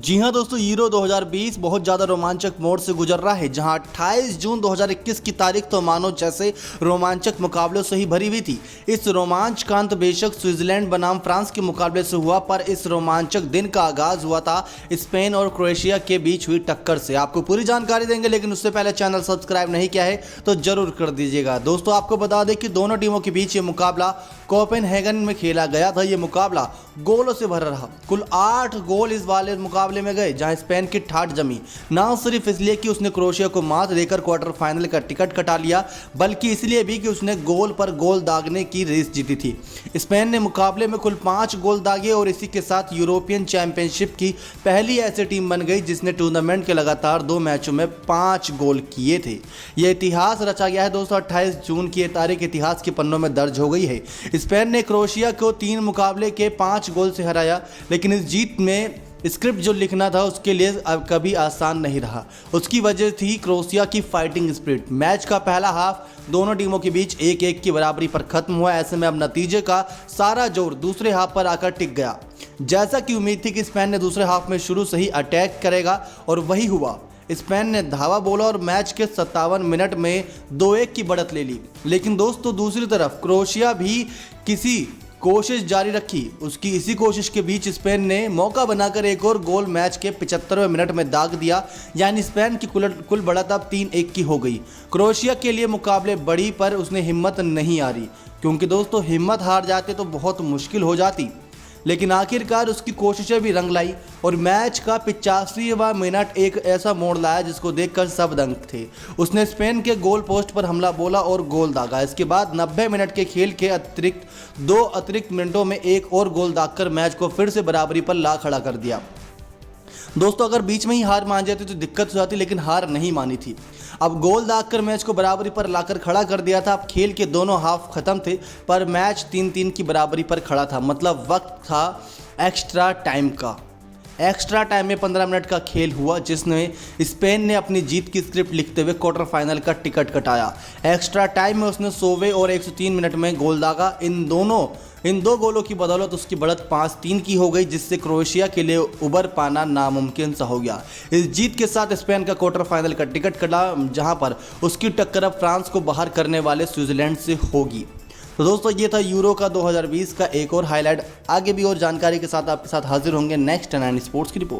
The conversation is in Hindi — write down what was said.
जी हां दोस्तों, यूरो 2020 बहुत ज़्यादा रोमांचक मोड़ से गुजर रहा है, जहां 28 जून 2021 की तारीख तो मानो जैसे रोमांचक मुकाबलों से ही भरी हुई थी। इस रोमांच का अंत बेशक स्विट्जरलैंड बनाम फ्रांस के मुकाबले से हुआ, पर इस रोमांचक दिन का आगाज हुआ था स्पेन और क्रोएशिया के बीच हुई टक्कर से। आपको पूरी जानकारी देंगे, लेकिन उससे पहले चैनल सब्सक्राइब नहीं किया है तो जरूर कर दीजिएगा। दोस्तों, आपको बता दें कि दोनों टीमों के बीच ये मुकाबला कोपेनहेगन में खेला गया था। ये मुकाबला गोलों से भरा रहा। कुल 8 गोल इस वाले मुकाबले में गए, जहां स्पेन की ठाठ जमी, ना सिर्फ इसलिए कि उसने क्रोएशिया को मात देकर क्वार्टर फाइनल का टिकट कटा लिया, बल्कि इसलिए भी कि उसने गोल पर गोल दागने की रेस जीती थी। स्पेन ने मुकाबले में कुल 5 गोल दागे और इसी के साथ यूरोपियन चैंपियनशिप की पहली ऐसी टीम बन गई जिसने टूर्नामेंट के लगातार 2 मैचों में 5 गोल किए थे। यह इतिहास रचा गया है दोस्तों। 28 जून की यह तारीख इतिहास के पन्नों में दर्ज हो गई है। स्पेन ने क्रोएशिया को 3 मुकाबले के 5 गोल से हराया, लेकिन इस जीत में स्क्रिप्ट जो लिखना था उसके लिए अब कभी आसान नहीं रहा। उसकी वजह थी क्रोएशिया की फाइटिंग स्पिरिट। मैच का पहला हाफ दोनों टीमों के बीच 1-1 की बराबरी पर खत्म हुआ। ऐसे में अब नतीजे का सारा जोर दूसरे हाफ पर आकर टिक गया। जैसा कि उम्मीद थी कि स्पेन ने दूसरे हाफ में शुरू से ही अटैक करेगा, और वही हुआ। स्पेन ने धावा बोला और मैच के 57 मिनट में 2-1 की बढ़त ले ली। लेकिन दोस्तों, दूसरी तरफ क्रोएशिया भी किसी कोशिश जारी रखी। उसकी इसी कोशिश के बीच स्पेन ने मौका बनाकर एक और गोल मैच के 75वें मिनट में दाग दिया। यानी स्पेन की कुल बढ़त अब 3-1 की हो गई। क्रोएशिया के लिए मुकाबले बड़ी, पर उसने हिम्मत नहीं हारी, क्योंकि दोस्तों हिम्मत हार जाते तो बहुत मुश्किल हो जाती। लेकिन आखिरकार उसकी कोशिशें भी रंग लाई और मैच का 85वां मिनट एक ऐसा मोड़ लाया जिसको देखकर सब दंग थे। उसने स्पेन के गोल पोस्ट पर हमला बोला और गोल दागा। इसके बाद 90 मिनट के खेल के दो अतिरिक्त मिनटों में एक और गोल दागकर मैच को फिर से बराबरी पर ला खड़ा कर दिया। दोस्तों, अगर बीच में ही हार मान जाती तो दिक्कत हो जाती, लेकिन हार नहीं मानी थी। अब गोल दागकर मैच को बराबरी पर लाकर खड़ा कर दिया था। अब खेल के दोनों हाफ खत्म थे, पर मैच 3-3 की बराबरी पर खड़ा था। मतलब वक्त था एक्स्ट्रा टाइम का। एक्स्ट्रा टाइम में 15 मिनट का खेल हुआ, जिसने स्पेन ने अपनी जीत की स्क्रिप्ट लिखते हुए क्वार्टर फाइनल का टिकट कटाया। एक्स्ट्रा टाइम में उसने 100वें और 103 मिनट में गोल दागा। इन दो गोलों की बदौलत उसकी बढ़त 5-3 की हो गई, जिससे क्रोएशिया के लिए उबर पाना नामुमकिन सा हो गया। इस जीत के साथ स्पेन का क्वार्टर फाइनल का टिकट कटा, जहां पर उसकी टक्कर अब फ्रांस को बाहर करने वाले स्विट्जरलैंड से होगी। तो दोस्तों, ये था यूरो का 2020 का एक और हाईलाइट। आगे भी और जानकारी के साथ आपके साथ हाजिर होंगे नेक्स्ट 9 स्पोर्ट्स की रिपोर्ट।